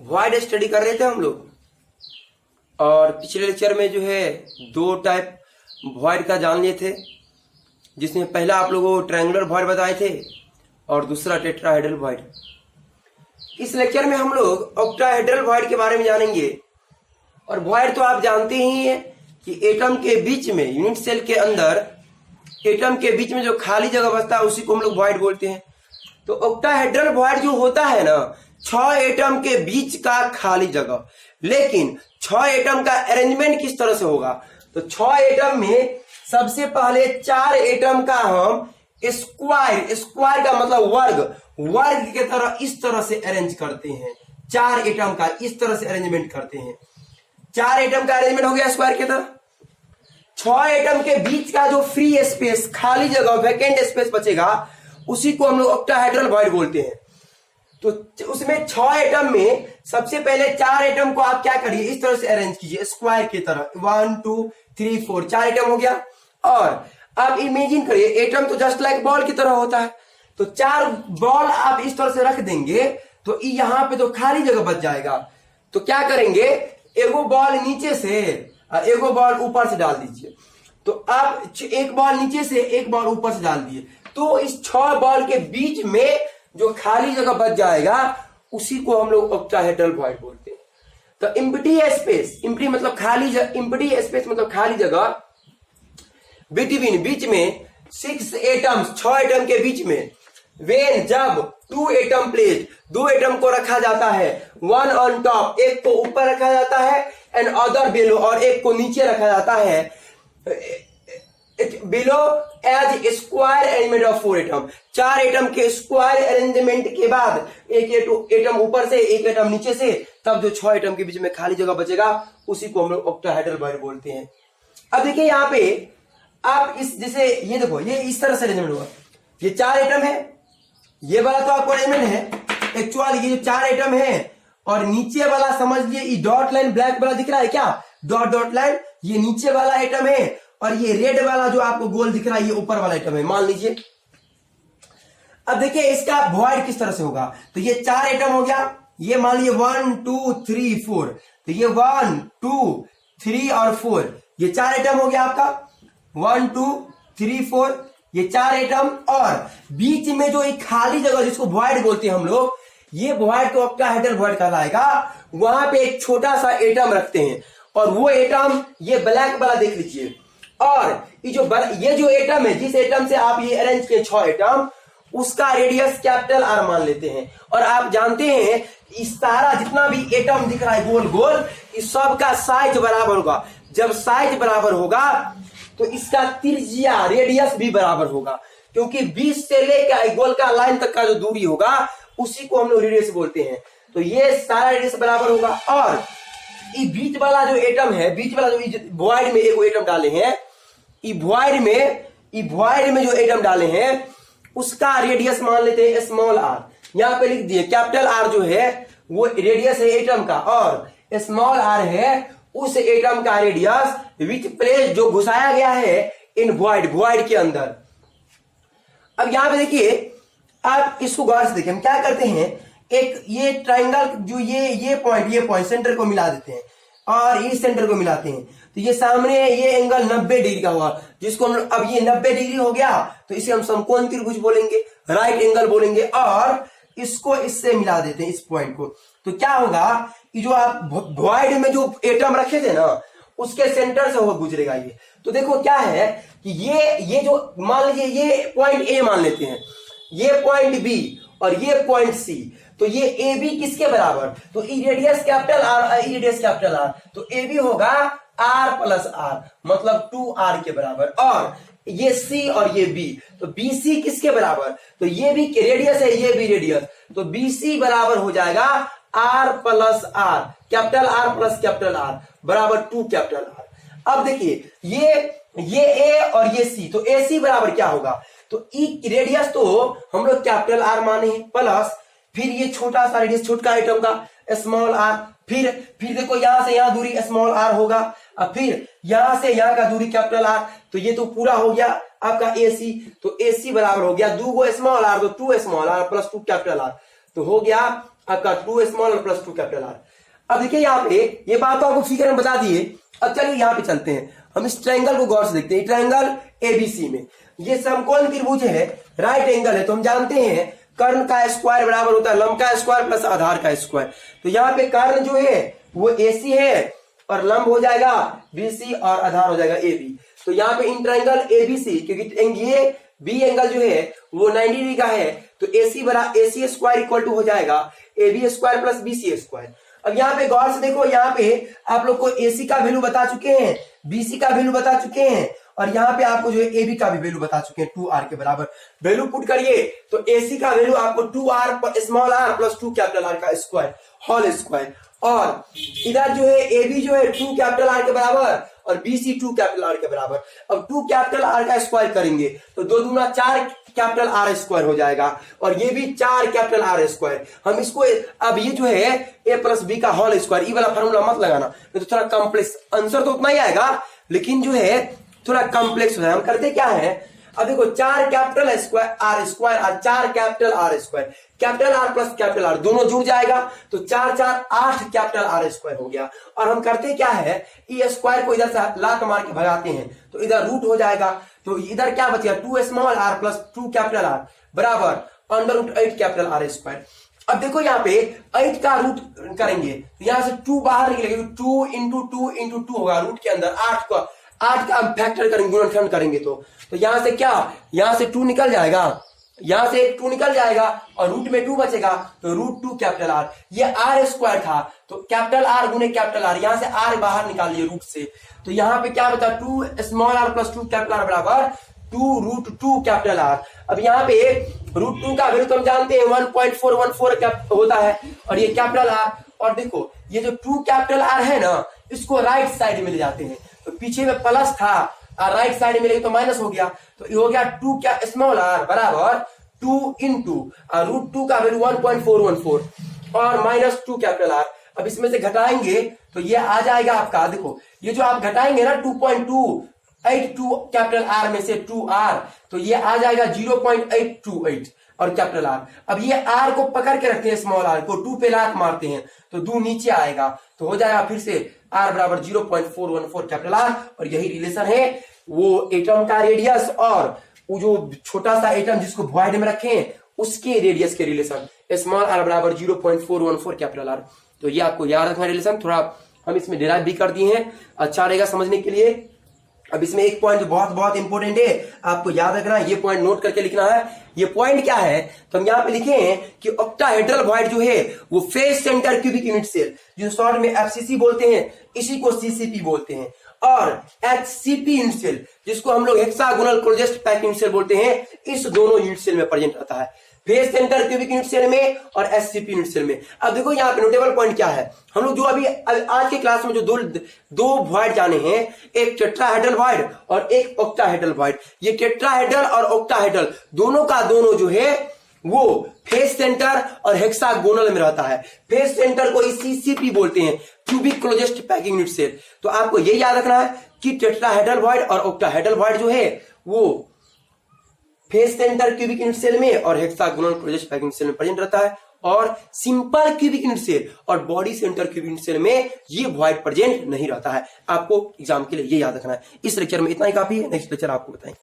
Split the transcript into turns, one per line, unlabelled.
Void study कर रहे थे हम लोग। और पिछले लेक्चर में जो है दो टाइप वॉइड का जान लिए थे, जिसमें पहला आप लोगों को ट्रायंगुलर वॉइड बताए थे और दूसरा टेट्राहेड्रल वॉइड। इस लेक्चर में हम लोग ऑक्टाहेड्रल वॉइड के बारे में जानेंगे। और वॉइड तो आप जानते ही हैं कि एटम के बीच में, यूनिट सेल के अंदर एटम के बीच में जो खाली जगह बचता है उसी को हम लोग वॉइड बोलते हैं। तो ऑक्टाहेड्रल वॉइड जो होता है ना, 6 एटम के बीच का खाली जगह। लेकिन 6 एटम का अरेंजमेंट किस तरह से होगा? तो 6 एटम में सबसे पहले 4 एटम का हम स्क्वायर का मतलब वर्ग की तरह इस तरह से अरेंज करते हैं। 4 एटम का इस तरह से अरेंजमेंट करते हैं। 4 एटम का अरेंजमेंट हो गया स्क्वायर की तरह। 6 एटम के बीच का जो फ्री स्पेस, खाली जगह, वैकेंट स्पेस बचेगा, उसी को हम लोग ऑक्टाहेड्रल वॉइड बोलते हैं। तो उसमें 6 एटम में सबसे पहले 4 एटम को आप क्या करिए, इस तरह से अरेंज कीजिए स्क्वायर की तरह। 1 2 3 4 4 एटम हो गया। और आप इमेजिन करिए, एटम तो जस्ट लाइक बॉल की तरह होता है। तो 4 बॉल आप इस तरह से रख देंगे तो यहां पे तो खाली जगह बच जाएगा। तो क्या करेंगे, एगो बॉल नीचे से और एगो बॉल ऊपर से डाल दीजिए। तो आप एक बॉल नीचे से एक बॉल ऊपर से डाल दिए, तो इस 6 बॉल के बीच में जो खाली जगह बच जाएगा उसी को हम लोग ऑक्टाहेड्रल वॉइड बोलते हैं। तो एम्प्टी स्पेस, एम्प्टी मतलब खाली जगह, एम्प्टी स्पेस मतलब खाली जगह बिटवीन, बीच में 6 एटम्स, 6 एटम के बीच में, वेन जब 2 एटम प्लेस, 2 एटम को रखा जाता है, 1 ऑन टॉप, एक को ऊपर रखा जाता है, एंड अदर बिलो, और एक को नीचे रखा जाता है, below as square arrangement of 4 atom. 4 atom के स्क्वायर अरेंजमेंट के बाद एक एटम ऊपर से एक एटम नीचे से, तब जो 6 एटम के बीच में खाली जगह बचेगा उसी को हम लोग ऑक्टाहेड्रल वॉइड बोलते हैं। अब देखिए यहाँ पे आप इस, जैसे ये देखो, ये इस तरह से अरेंजमेंट हुआ। ये 4 एटम है, ये वाला तो आपको अरेंजमेंट है एक्चुअल, ये जो 4 एटम है, और नीचे वाला समझ लिए ये डॉट लाइन ब्लैक वाला दिख रहा है क्या, डॉट लाइन, ये नीचे वाला एटम है, और ये रेड वाला जो आपको गोल दिख रहा है ये ऊपर वाला एटम है, मान लीजिए। अब देखिए इसका वॉइड किस तरह से होगा। तो ये 4 एटम हो गया, ये मान लीजिए 1 2 3 4, तो ये 1 2 3 और 4, ये 4 एटम हो गया आपका, 1 2 3 4, ये 4 एटम। और बीच में जो एक खाली जगह जिसको वॉइड बोलते हैं हम लोग, ये वॉइड को ऑक्टाहेड्रल वॉइड कहलाएगा। वहां पे एक छोटा सा एटम रखते हैं, और वो एटम ये ब्लैक वाला देख लीजिए। और ये जो एटम है, जिस एटम से आप ये अरेंज किए 6 एटम, उसका रेडियस कैपिटल आर मान लेते हैं। और आप जानते हैं इस सारा जितना भी एटम दिख रहा है गोल गोल, इस सब का साइज बराबर होगा। जब साइज बराबर होगा तो इसका त्रिज्या, रेडियस भी बराबर होगा, क्योंकि 20 से लेकर गोल का लाइन तक का जो दूरी होगा उसी को हम लोग रेडियस बोलते हैं। तो ये सारा रेडियस बराबर होगा। और ये बीच वाला जो एटम है, बीच वाला जो वॉइड में एक एटम डाले हैं, वॉइड में जो एटम डाले हैं उसका रेडियस मान लेते हैं स्मॉल आर। यहां पे लिख दिए कैपिटल आर जो है वो रेडियस है एटम का, और स्मॉल आर है उस एटम का रेडियस विच प्लेस जो घुसाया गया है इन वॉइड के अंदर। अब यहां पे देखिए, आप इसको गौर से देखिए, हम क्या करते हैं, एक ये ट्राइंगल जो ये पॉइंट सेंटर को मिला देते हैं और इस सेंटर को मिलाते हैं, तो ये सामने ये एंगल 90 डिग्री का हुआ, जिसको हम, अब ये 90 डिग्री हो गया तो इसे हम समकोण त्रिभुज बोलेंगे, राइट एंगल बोलेंगे, और इसको इससे मिला देते हैं इस पॉइंट को। तो क्या होगा कि जो आप वॉइड में जो एटम रखे थे ना उसके सेंटर से हो गुजरेगा ये। तो देखो क्या है कि ये जो मान लीजिए ये पॉइंट ए मान लेते हैं, ये पॉइंट बी और ये पॉइंट सी, तो ये ए बी किसके बराबर, तो ई रेडियस कैपिटल आर, तो ए बी होगा आर प्लस आर, मतलब 2r के बराबर। और ये सी और ये बी, तो बी सी किसके बराबर, तो ये भी रेडियस है, ये भी रेडियस, तो बी सी बराबर हो जाएगा R plus R, capital R plus capital R बराबर 2 कैपिटल आर। अब देखिए ये ए और ये सी, तो ए सी बराबर क्या होगा, तो ई रेडियस तो हम लोग कैपिटल आर माने हैं, प्लस फिर ये छोटा सा रेडियस छोटा एटम का स्मॉल आर, फिर देखो यहां से यहां दूरी स्मॉल आर होगा, और फिर यहां से यहां का दूरी कैपिटल आर, तो ये तो पूरा हो गया आपका ए सी। तो ए सी बराबर हो गया 2 स्मॉल आर, तो 2 small R plus 2 capital R, तो हो गया आपका 2 स्मॉल और प्लस 2 कैपिटल आर। अब देखिए यहाँ पे ये बात तो आपको फिगर में बता दिए। अब चलिए यहाँ पे चलते हैं, हम इस ट्रायंगल को गौर से देखते हैं। ट्रायंगल एबीसी में ये समकोण त्रिभुज है, राइट एंगल है, तो हम जानते हैं कर्ण का स्क्वायर बराबर होता है लंब का स्क्वायर प्लस आधार का स्क्वायर। तो यहाँ पे कर्ण जो है वो एसी है और लंब हो जाएगा बीसी और आधार हो जाएगा एबी। तो यहाँ पे इन ट्रायंगल एबीसी, क्योंकि ये बी एंगल जो है वो 90 डिग्री का है, तो एसी स्क्वायर इक्वल टू हो जाएगा AB square plus BC square. अब यहाँ पे गौर से देखो, यहाँ पे आप लोग को एसी का वैल्यू बता चुके हैं, बीसी का वैल्यू बता चुके हैं, और यहाँ पे आपको जो है एबी का भी वैल्यू बता चुके हैं 2r के बराबर। वैल्यू पुट करिए तो एसी का वैल्यू आपको 2r small r plus 2 capital are का स्क्वायर होल स्क्वायर, और इधर जो है एबी जो है 2 कैपिटल आर के बराबर और बीसी 2 कैपिटल आर के बराबर। अब 2 कैपिटल आर का स्क्वायर करेंगे तो 2 दूना 4 कैपिटल आर स्क्वायर हो जाएगा, और ये भी 4 कैपिटल आर स्क्वायर। हम इसको अब ये जो है ए प्लस बी का होल स्क्वायर, ये वाला फॉर्मूला मत लगाना, तो थोड़ा कॉम्प्लेक्स आंसर तो उतना ही आएगा लेकिन जो है थोड़ा कॉम्प्लेक्स हो जाए। हम करते क्या है, अब देखो 4 कैपिटल स्क्वायर और 4 capital R square, capital R plus capital are दोनों जुड़ जाएगा तो 4 4 8 कैपिटल आर स्क्वायर हो गया। और हम करते क्या है, ई स्क्वायर को इधर से लात मार के भगाते हैं तो इधर रूट हो जाएगा, तो इधर क्या बचेगा 2 small R plus 2 capital R बराबर under root 8 capital R square. अब देखो यहाँ पे 8 का रूट करेंगे तो यहाँ से 2 बाहर निकलेगा, 2 इंटू 2 इंटू 2 होगा, रूट के अंदर 8 का फैक्टर करेंगे, गुणनखंड करेंगे तो यहाँ से क्या, यहाँ से 2 निकल जाएगा, यहाँ से 2 निकल जाएगा और रूट में 2 बचेगा तो रूट 2 कैपिटल आर। ये आर स्क्वायर था तो कैपिटल आर गुने कैपिटल आर, यहाँ से आर बाहर निकाल लिए रूट से, तो यहाँ पे क्या बचा 2 small R plus 2 capital R बराबर 2 रूट 2 कैपिटल आर। अब यहाँ पे रूट 2 का वैल्यू तो हम जानते हैं 1.414 होता है, और ये कैपिटल आर, और देखो ये जो 2 कैपिटल आर है ना इसको राइट साइड में ले जाते हैं, तो पीछे में प्लस था और राइट साइड में लेके तो माइनस हो गया, तो ये हो गया 2 क्या स्मॉल आर बराबर 2 इंटू रूट 2 का वैल्यू 1.414 और माइनस 2 कैपिटल आर। अब इसमें से घटाएंगे तो ये आ जाएगा आपका, देखो ये जो आप घटाएंगे ना 2.282 कैपिटल आर में से 2r, तो ये आ जाएगा 0.828 और कैपिटल आर। अब ये r को पकड़ के रखते हैं, स्मॉल r को 2 पे लात मारते हैं तो 2 नीचे आएगा, तो हो जाएगा फिर से r बराबर 0.414 कैपिटल आर। और यही रिलेशन है वो एटम का रेडियस और वो जो छोटा सा एटम जिसको वॉइड में रखें उसके रेडियस के रिलेशन, स्मॉल r बराबर 0.414 कैपिटल आर। तो ये आपको याद रखना रिलेशन, थोड़ा हम इसमें डिराइव भी कर दिए हैं, अच्छा रहेगा समझने के लिए। अब इसमें एक पॉइंट जो बहुत बहुत इंपॉर्टेंट है आपको याद रखना है, ये पॉइंट नोट करके लिखना है। ये पॉइंट क्या है तो हम यहाँ पे लिखे हैं कि ऑक्टाहेड्रल वॉइड जो है वो face centre cubic unit cell, जो शॉर्ट में एफसीसी बोलते हैं, इसी को सीसीपी बोलते हैं, और एचसीपी यूनिट सेल जिसको हम लोग hexagonal closest pack unit cell बोलते हैं, इस दोनों यूनिट सेल में प्रेजेंट रहता है, face centre cubic unit cell में और एससीपी यूनिट सेल में। अब देखो यहाँ पे नोटेबल पॉइंट क्या है, हम लोग जो अभी आज के क्लास में जो दो वॉइड जाने हैं, एक टेट्राहेड्रल वॉइड और एक ऑक्टाहेड्रल वॉइड। ये टेट्राहेड्रल और ऑक्टाहेड्रल दोनों का दोनों जो है वो फेस सेंटर और हेक्सागोनल में रहता है। फेस सेंटर को सीसीपी बोलते हैं, cubic closest packing unit cell. तो आपको ये याद रखना है कि टेट्राहेड्रल वॉइड और ऑक्टाहेड्रल वॉइड जो है वो face centre cubic unit cell में और हेक्सागोनल क्लोजेस्ट पैकिंग सेल में प्रेजेंट रहता है, और सिंपल क्यूबिक यूनिट सेल और body centre cubic unit cell में ये वॉइड प्रेजेंट नहीं रहता है। आपको एग्जाम के लिए ये याद रखना है। इस लेक्चर में इतना ही काफी है, नेक्स्ट लेक्चर आपको बताएंगे।